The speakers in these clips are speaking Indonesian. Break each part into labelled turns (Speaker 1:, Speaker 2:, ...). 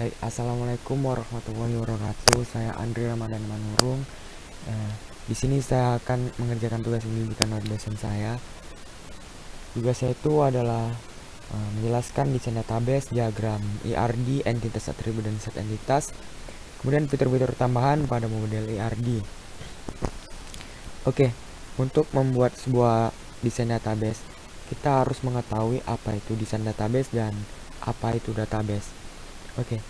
Speaker 1: Assalamualaikum warahmatullahi wabarakatuh. Saya Andre Ramadan Manurung. Di sini saya akan mengerjakan tugas yang diberikan oleh dosen saya. Tugas saya itu adalah menjelaskan desain database, diagram ERD, entitas atribut dan set entitas, kemudian fitur-fitur tambahan pada model ERD. Oke, untuk membuat sebuah desain database, kita harus mengetahui apa itu desain database dan apa itu database. Oke,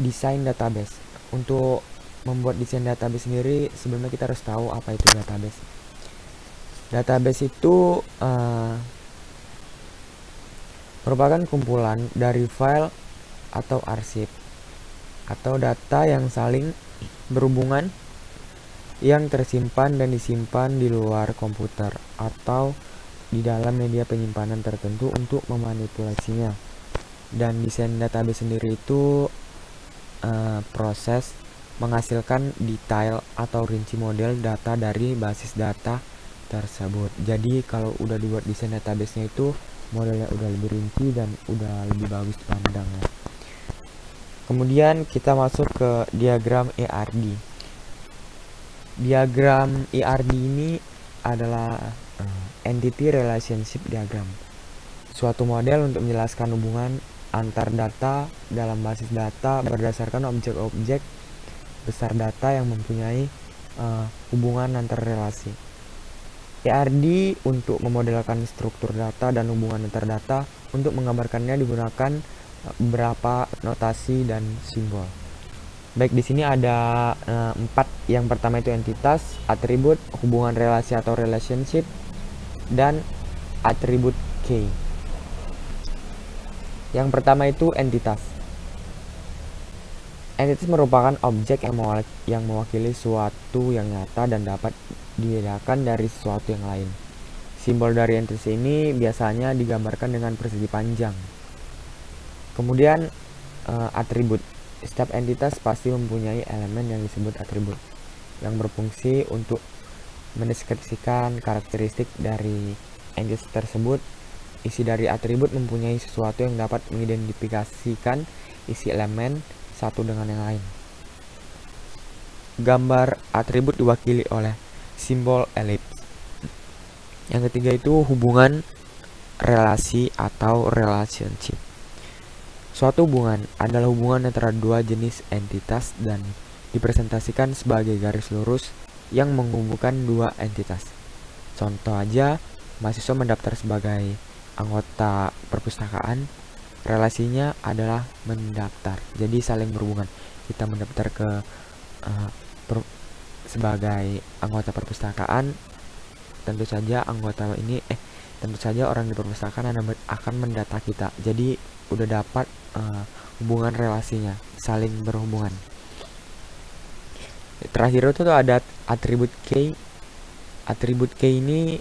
Speaker 1: desain database. Untuk membuat desain database sendiri, sebelumnya kita harus tahu apa itu database. Database itu merupakan kumpulan dari file atau arsip atau data yang saling berhubungan yang tersimpan dan disimpan di luar komputer atau di dalam media penyimpanan tertentu untuk memanipulasinya. Dan desain database sendiri itu proses menghasilkan detail atau rinci model data dari basis data tersebut. Jadi kalau udah dibuat desain database-nya itu modelnya udah lebih rinci dan udah lebih bagus dipandangnya. Kemudian kita masuk ke diagram ERD. Diagram ERD ini adalah Entity Relationship Diagram, suatu model untuk menjelaskan hubungan antar data dalam basis data berdasarkan objek-objek besar data yang mempunyai hubungan antar relasi. ERD untuk memodelkan struktur data dan hubungan antar data. Untuk menggambarkannya digunakan beberapa notasi dan simbol. Baik, di sini ada 4. Yang pertama itu entitas, atribut, hubungan relasi atau relationship, dan atribut key. Yang pertama itu entitas. Entitas merupakan objek yang mewakili suatu yang nyata dan dapat dibedakan dari sesuatu yang lain. Simbol dari entitas ini biasanya digambarkan dengan persegi panjang. Kemudian atribut. Setiap entitas pasti mempunyai elemen yang disebut atribut, yang berfungsi untuk mendeskripsikan karakteristik dari entitas tersebut. Isi dari atribut mempunyai sesuatu yang dapat mengidentifikasikan isi elemen satu dengan yang lain. Gambar atribut diwakili oleh simbol elips. Yang ketiga itu hubungan relasi atau relationship. Suatu hubungan adalah hubungan antara dua jenis entitas dan dipresentasikan sebagai garis lurus yang menghubungkan dua entitas. Contoh aja, mahasiswa mendaftar sebagai anggota perpustakaan, relasinya adalah mendaftar, jadi saling berhubungan. Kita mendaftar ke sebagai anggota perpustakaan, tentu saja orang di perpustakaan akan mendata kita, jadi udah dapat hubungan relasinya, saling berhubungan. Terakhir itu ada atribut key. Atribut key ini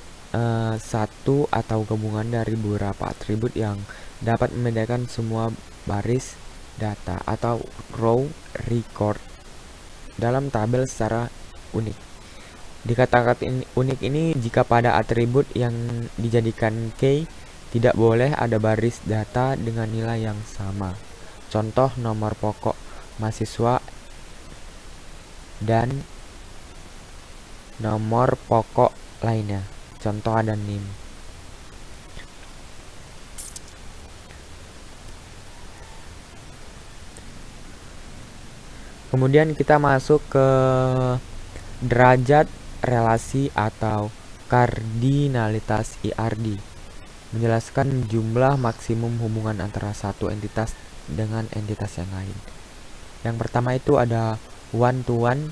Speaker 1: satu atau gabungan dari beberapa atribut yang dapat membedakan semua baris data atau row record dalam tabel secara unik. Dikatakan unik ini jika pada atribut yang dijadikan key tidak boleh ada baris data dengan nilai yang sama. Contoh nomor pokok mahasiswa dan nomor pokok lainnya. Contoh ada NIM. Kemudian kita masuk ke derajat relasi atau kardinalitas ERD. Menjelaskan jumlah maksimum hubungan antara satu entitas dengan entitas yang lain. Yang pertama itu ada one to one.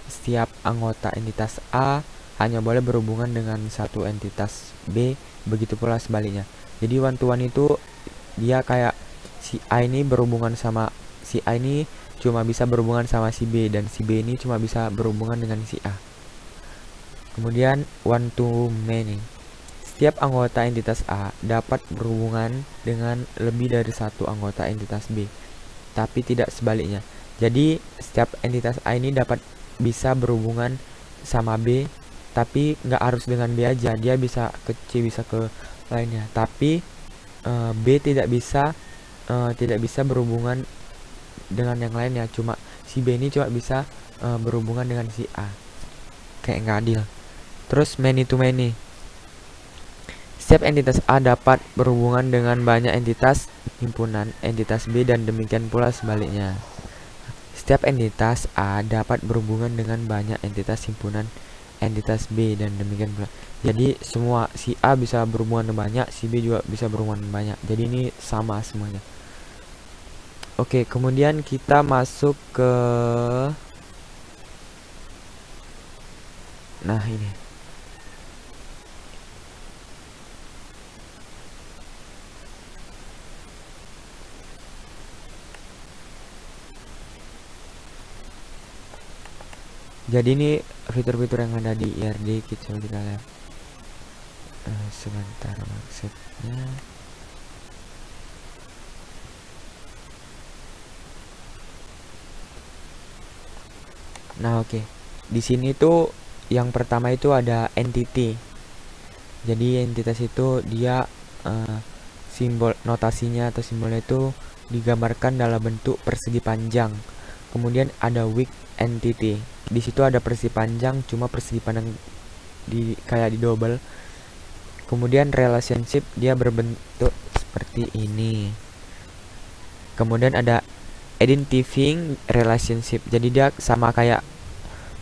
Speaker 1: Setiap anggota entitas A hanya boleh berhubungan dengan satu entitas B, begitu pula sebaliknya. Jadi one to one itu dia kayak si A ini berhubungan sama si A ini cuma bisa berhubungan sama si B, dan si B ini cuma bisa berhubungan dengan si A. Kemudian one to many. Setiap anggota entitas A dapat berhubungan dengan lebih dari satu anggota entitas B, tapi tidak sebaliknya. Jadi setiap entitas A ini bisa berhubungan sama B, tapi nggak harus dengan B aja, dia bisa ke C, bisa ke lainnya. Tapi B tidak bisa tidak bisa berhubungan dengan yang lainnya, cuma si B ini cuma bisa berhubungan dengan si A. Kayak nggak adil. Terus many to many. Setiap entitas A dapat berhubungan dengan banyak entitas himpunan entitas B dan demikian pula sebaliknya. Setiap entitas A dapat berhubungan dengan banyak entitas himpunan entitas B dan demikian pula. Jadi semua si A bisa berhubungan dengan banyak, si B juga bisa berhubungan dengan banyak. Jadi ini sama semuanya. Oke, kemudian kita masuk ke ini. Jadi ini fitur-fitur yang ada di IRD. Kita lihat sebentar maksudnya. Nah, oke. Di sini tuh yang pertama itu ada entity. Jadi entitas itu dia simbol notasinya atau simbolnya itu digambarkan dalam bentuk persegi panjang. Kemudian ada weak entity. Di situ ada persegi panjang, cuma persegi panjang kayak di double. Kemudian relationship dia berbentuk seperti ini. Kemudian ada identifying relationship. Jadi dia sama kayak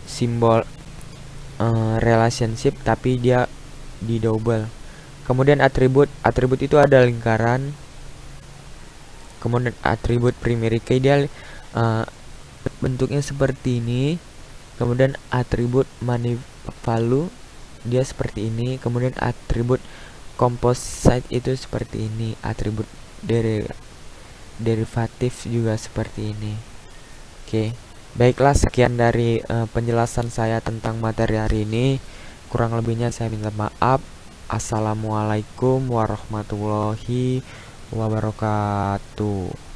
Speaker 1: simbol relationship tapi dia di double. Kemudian atribut itu ada lingkaran. Kemudian atribut primary key dia bentuknya seperti ini. Kemudian atribut value dia seperti ini. Kemudian atribut composite itu seperti ini. Atribut derivatif juga seperti ini. Oke, baiklah, sekian dari penjelasan saya tentang materi hari ini. Kurang lebihnya saya minta maaf. Assalamualaikum warahmatullahi wabarakatuh.